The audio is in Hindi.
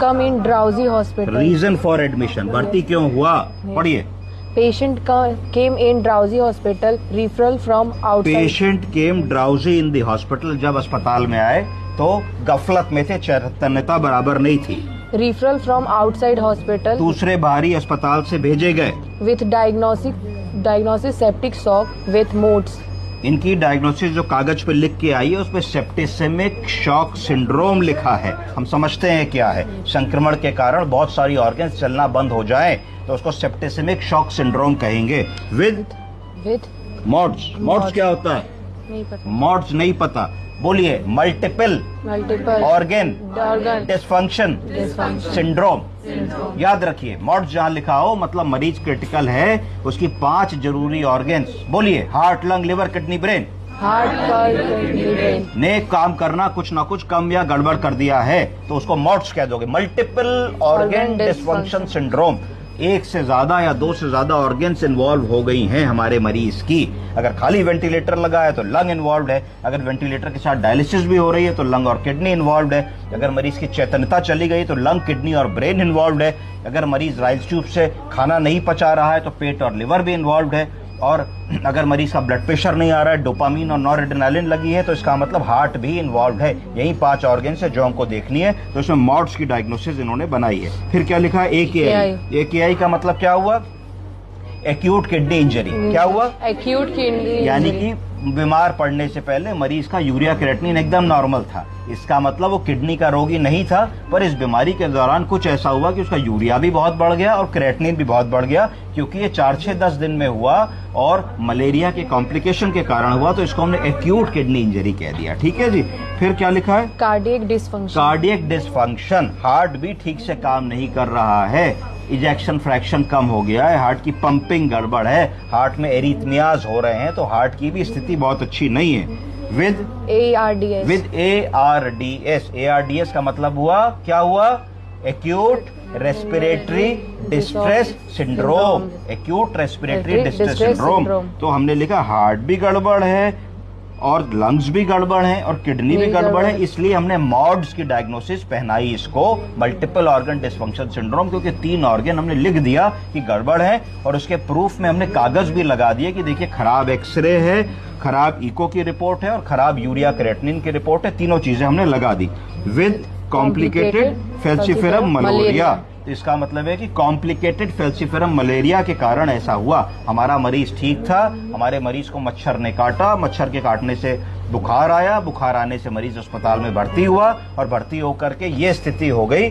come in drowsy hospital. Reason for admission, भर्ती क्यों हुआ, पढ़िए। Patient came in drowsy hospital. Referral from outside. Patient came drowsy in the hospital, जब अस्पताल में आए तो गफलत में थे, चैतन्यता बराबर नहीं थी। Referral from outside hospital. दूसरे बाहरी अस्पताल से भेजे गए। With diagnosis septic shock with modes. इनकी डायग्नोसिस जो कागज पे लिख के आई है उसपे सेप्टिसेमिक शॉक सिंड्रोम लिखा है। हम समझते हैं क्या है, संक्रमण के कारण बहुत सारी ऑर्गन्स चलना बंद हो जाएं तो उसको सेप्टिसेमिक शॉक सिंड्रोम कहेंगे। विद मॉड्स क्या होता है, नहीं पता। मॉड्स नहीं पता, बोलिए। मल्टीपल ऑर्गन डिसफंक्शन सिंड्रोम, याद रखिए। मॉड्स जहां लिखा हो मतलब मरीज क्रिटिकल है, उसकी 5 जरूरी ऑर्गन्स, बोलिए। Heart, lung, liver, kidney, brain ने काम करना कुछ ना कुछ कम या गड़बड़ कर दिया है तो उसको मॉड्स कह दोगे। मल्टीपल ऑर्गन डिसफंक्शन सिंड्रोम, एक से ज्यादा या 2 से ज्यादा ऑर्गन्स इन्वॉल्व हो गई हैं हमारे मरीज की। अगर खाली वेंटिलेटर लगा है तो लंग इन्वॉल्व है, अगर वेंटिलेटर के साथ डायलिसिस भी हो रही है तो लंग और किडनी इन्वॉल्व है, अगर मरीज की चेतनता चली गई तो लंग, किडनी और ब्रेन इन्वॉल्व है, अगर मरीज राइस ट्यूब से खाना नहीं पचा रहा है तो पेट और लिवर भी इन्वॉल्व है, और अगर मरीज का ब्लड प्रेशर नहीं आ रहा है, डोपामीन और नॉरएड्रेनालिन लगी है तो इसका मतलब हार्ट भी इन्वॉल्व है। यही 5 ऑर्गन्स है जो हमको देखनी है, तो इसमें मॉड्स की डायग्नोसिस इन्होंने बनाई है। फिर क्या लिखा है, AKI का मतलब क्या हुआ, एक्यूट किडनी इंजरी। क्या हुआ, एक्यूट किडनी, यानी कि बीमार पड़ने से पहले मरीज का यूरिया क्रिएटिनिन एकदम नॉर्मल था। इसका मतलब वो किडनी का रोगी नहीं था, पर इस बीमारी के दौरान कुछ ऐसा हुआ कि उसका यूरिया भी बहुत बढ़ गया और क्रिएटिनिन भी बहुत बढ़ गया, क्योंकि ये 4-6-10 दिन में हुआ और मलेरिया के कॉम्प्लिकेशन के कारण हुआ, तो इसको हमने एक्यूट किडनी इंजरी कह दिया। ठीक है जी। फिर क्या लिखा है, cardiac dysfunction. Cardiac dysfunction, heart भी ठीक से काम नहीं कर रहा है, इजेक्शन फ्रैक्शन कम हो गया है, हार्ट की पंपिंग गड़बड़ है, हार्ट में एरिथमियाज हो रहे हैं, तो हार्ट की भी स्थिति बहुत अच्छी नहीं है। विद ARDS का मतलब हुआ, क्या हुआ, acute respiratory distress syndrome, acute respiratory distress syndrome. तो हमने लिखा हार्ट भी गड़बड़ है और लंग्स भी गड़बड़ हैं और किडनी भी गड़बड़ है, इसलिए हमने मॉड्स की डायग्नोसिस पहनाई इसको, मल्टीपल ऑर्गन डिसफंक्शन सिंड्रोम, क्योंकि 3 ऑर्गन हमने लिख दिया कि गड़बड़ है और उसके प्रूफ में हमने कागज भी लगा दिए कि देखिए खराब एक्सरे है, खराब इको की रिपोर्ट है और खराब यूरिया क्रिएटिनिन की रिपोर्ट है, तीनों चीजें हमने लगा दी। विद कॉम्प्लिकेटेड फैल्सिफेरम मलेरिया, तो इसका मतलब है कि कॉम्प्लिकेटेड फैल्सिफेरम मलेरिया के कारण ऐसा हुआ। हमारा मरीज ठीक था, हमारे मरीज को मच्छर ने काटा, मच्छर के काटने से बुखार आया, बुखार आने से मरीज अस्पताल में भर्ती हुआ और भर्ती होकर के ये स्थिति हो गई।